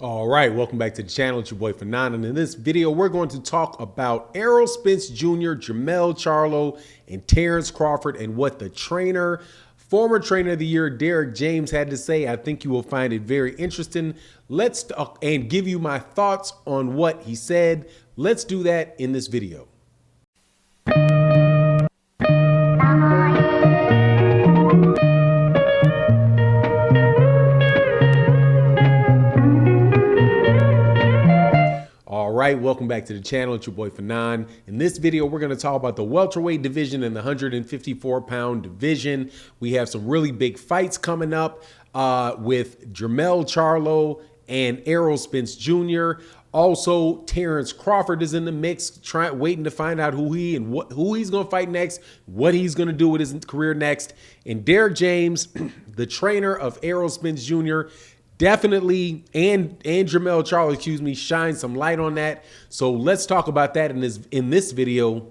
All right, welcome back to the channel. It's your boy Fanon, and in this video, we're going to talk about Errol Spence Jr., Jermell Charlo, and Terence Crawford, and what the former trainer of the year, Derrick James, had to say. I think you will find it very interesting. Let's talk and give you my thoughts on what he said. Let's do that in this video. All right, welcome back to the channel. It's your boy Fanon. In this video, we're going to talk about the welterweight division and the 154-pound division. We have some really big fights coming up with Jermell Charlo and Errol Spence Jr. Also, Terence Crawford is in the mix, waiting to find out who he's going to fight next, what he's going to do with his career next. And Derrick James, the trainer of Errol Spence Jr., definitely, and Jermell Charlo, excuse me, shine some light on that. So let's talk about that in this video.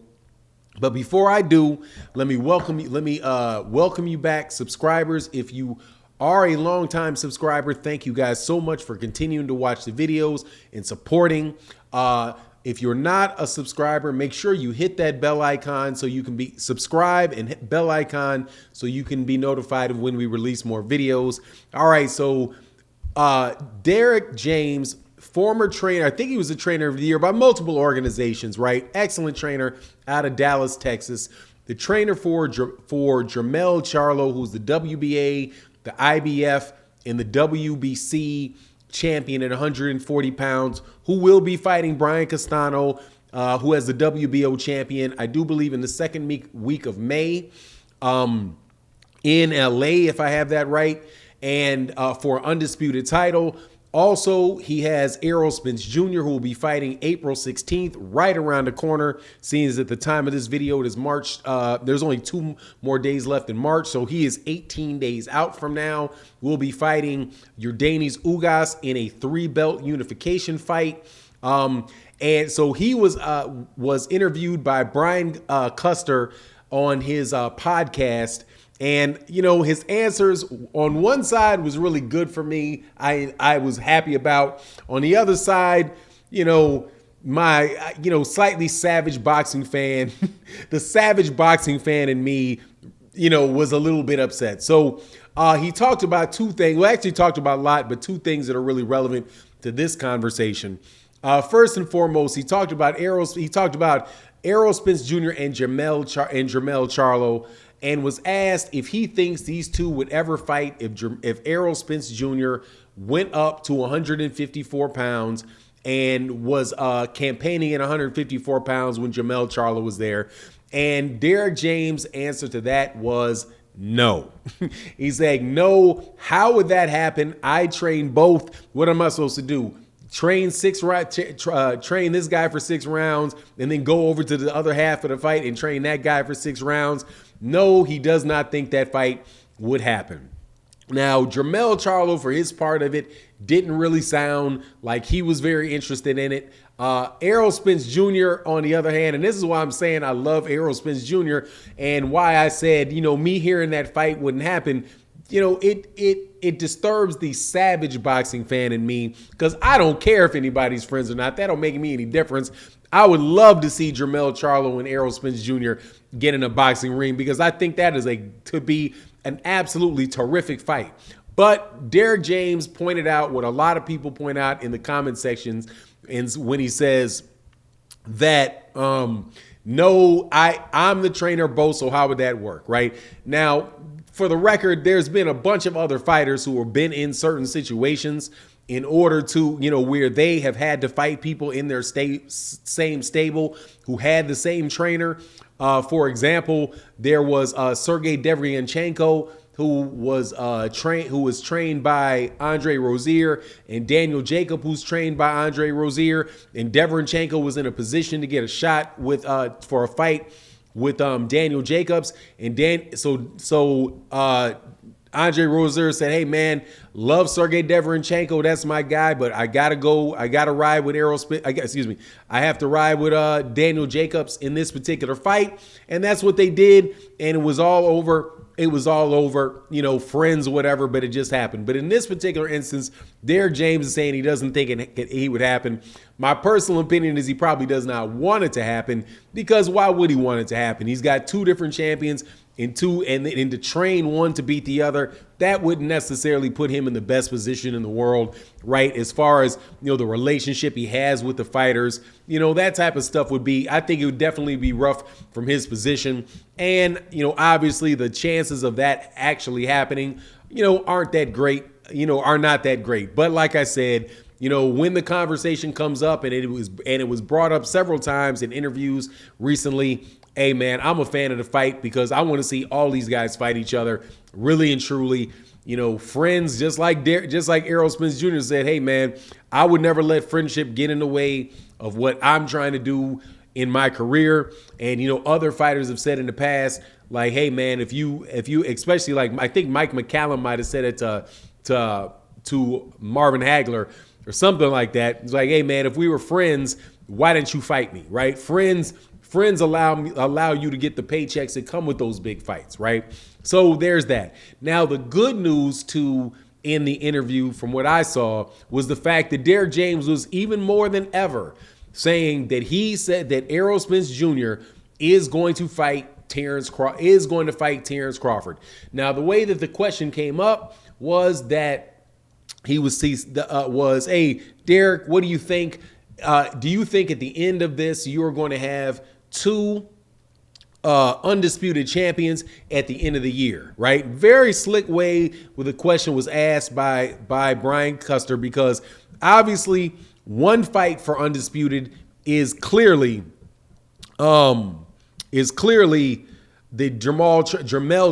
But before I do, let me welcome you back, subscribers. If you are a longtime subscriber, thank you guys so much for continuing to watch the videos and supporting. If you're not a subscriber, make sure you hit that bell icon so you can be subscribed, and hit bell icon so you can be notified of when we release more videos. All right, so Derrick James, former trainer, I think he was the trainer of the year by multiple organizations, right? Excellent trainer out of Dallas, Texas. The trainer for Jermell Charlo, who's the WBA, the IBF, and the WBC champion at 140 pounds, who will be fighting Brian Castano, who has the WBO champion, I do believe, in the second week of May in LA, if I have that right. And for Undisputed title. Also, he has Errol Spence Jr., who will be fighting April 16th, right around the corner. Seeing as at the time of this video, it is March. There's only 2 more days left in March, so he is 18 days out from now. We'll be fighting Yordenis Ugas in a 3-belt unification fight. And so he was interviewed by Brian Custer on his podcast. And, you know, his answers on one side was really good for me. I was happy about. On the other side, you know, my, slightly savage boxing fan, the savage boxing fan in me, was a little bit upset. So he talked about 2 things. Well, actually talked about a lot, but 2 things that are really relevant to this conversation. First and foremost, he talked about Errol Spence Jr. and Jermell Charlo, and was asked if he thinks these 2 would ever fight if Errol Spence Jr. went up to 154 pounds and was campaigning at 154 pounds when Jermell Charlo was there. And Derrick James' answer to that was no. He's saying, no, how would that happen? I train both. What am I supposed to do? Train train this guy for 6 rounds and then go over to the other half of the fight and train that guy for 6 rounds? No, he does not think that fight would happen. Now, Jermell Charlo, for his part of it, didn't really sound like he was very interested in it. Errol Spence Jr., on the other hand, and this is why I'm saying I love Errol Spence Jr. and why I said, me hearing that fight wouldn't happen, it disturbs the savage boxing fan in me, because I don't care if anybody's friends or not. That don't make me any difference. I would love to see Jermell Charlo and Errol Spence Jr. get in a boxing ring, because I think that could be an absolutely terrific fight. But Derrick James pointed out what a lot of people point out in the comment sections, and when he says that, no, I'm the trainer both, so how would that work, right? Now, for the record, there's been a bunch of other fighters who have been in certain situations in order to, where they have had to fight people in their same stable who had the same trainer. For example, there was Sergey Derevyanchenko, who was trained by Andre Rozier, and Daniel Jacob, who's trained by Andre Rozier. And Derevyanchenko was in a position to get a shot for a fight with Daniel Jacobs, and Andre Rozier said, hey man, love Sergey Derevyanchenko, that's my guy, but I gotta ride with I have to ride with Daniel Jacobs in this particular fight. And that's what they did, and it was all over it was all over, you know, friends or whatever, but it just happened. But in this particular instance, Derrick James is saying he doesn't think it would happen. My personal opinion is he probably does not want it to happen, because why would he want it to happen? He's got two different champions and to train one to beat the other, that wouldn't necessarily put him in the best position in the world, right? As far as, you know, the relationship he has with the fighters, you know, that type of stuff would be, I think it would definitely be rough from his position. And, you know, obviously the chances of that actually happening, you know, aren't that great, you know, are not that great. But like I said, you know, when the conversation comes up, and it was brought up several times in interviews recently, hey man, I'm a fan of the fight because I want to see all these guys fight each other really and truly. You know, friends, just like Errol Spence Jr. said, hey man, I would never let friendship get in the way of what I'm trying to do in my career. And, you know, other fighters have said in the past, like, hey man, if you especially, like, I think Mike McCallum might have said it to Marvin Hagler or something like that. It's like, hey man, if we were friends, why didn't you fight me, right? Friends allow you to get the paychecks that come with those big fights, right? So there's that. Now, the good news too in the interview, from what I saw, was the fact that Derrick James was even more than ever saying that he said that Errol Spence Jr. is going to fight Terence Crawford. Now, the way that the question came up was that he was hey, Derrick, what do you think? Do you think at the end of this you're going to have two undisputed champions at the end of the year, right? Very slick way where the question was asked by Brian Custer, because obviously one fight for undisputed is clearly the Jermell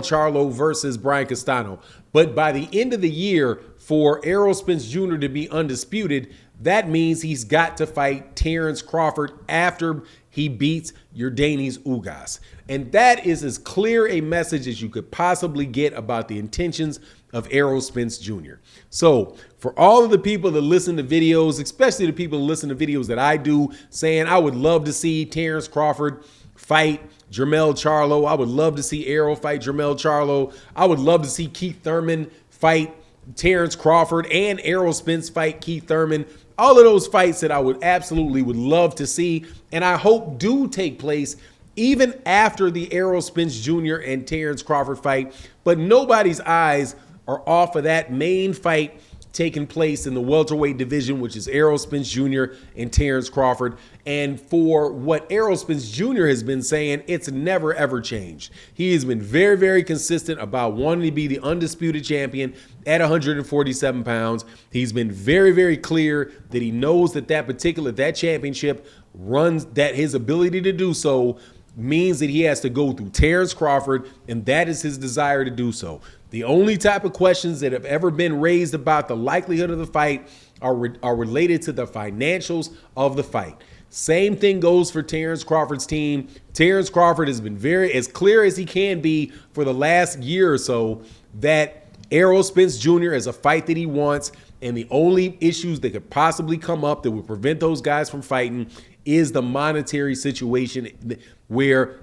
Charlo versus Brian Castano. But by the end of the year, for Errol Spence Jr. to be undisputed, that means he's got to fight Terence Crawford after he beats Yordenis Ugas. And that is as clear a message as you could possibly get about the intentions of Errol Spence Jr. So for all of the people that listen to videos, especially the people that listen to videos that I do, saying I would love to see Terence Crawford fight Jermell Charlo, I would love to see Errol fight Jermell Charlo, I would love to see Keith Thurman fight Terence Crawford, and Errol Spence fight Keith Thurman. All of those fights that I would love to see, and I hope do take place even after the Errol Spence Jr. and Terence Crawford fight. But nobody's eyes are off of that main fight taking place in the welterweight division, which is Errol Spence Jr. and Terence Crawford. And for what Errol Spence Jr. has been saying, it's never, ever changed. He has been very, very consistent about wanting to be the undisputed champion at 147 pounds. He's been very, very clear that he knows that that championship runs, that his ability to do so means that he has to go through Terence Crawford, and that is his desire to do so. The only type of questions that have ever been raised about the likelihood of the fight are related to the financials of the fight. Same thing goes for Terence Crawford's team. Terence Crawford has been very as clear as he can be for the last year or so that Errol Spence Jr. is a fight that he wants, and the only issues that could possibly come up that would prevent those guys from fighting is the monetary situation, where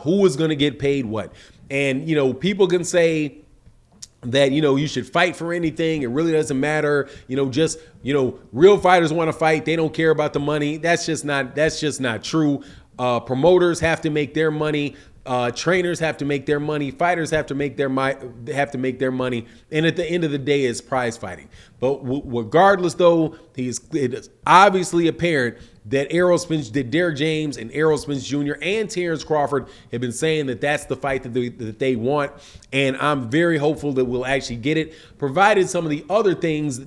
who is going to get paid what. And, you know, people can say that, you know, you should fight for anything. It really doesn't matter. You know, just, you know, real fighters want to fight. They don't care about the money. That's just not true. Promoters have to make their money. Trainers have to make their money. Fighters have to make their money. And at the end of the day, it's prize fighting. But regardless, though, it is obviously apparent that Derrick James and Errol Spence Jr. and Terence Crawford have been saying that that's the fight that they want. And I'm very hopeful that we'll actually get it, provided some of the other things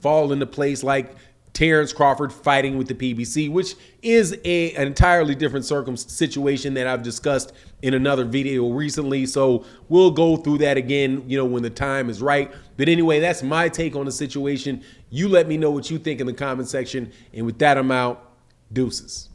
fall into place, like Terence Crawford fighting with the PBC, which is an entirely different situation that I've discussed in another video recently. So we'll go through that again, you know, when the time is right. But anyway, that's my take on the situation. You let me know what you think in the comment section. And with that, I'm out. Deuces.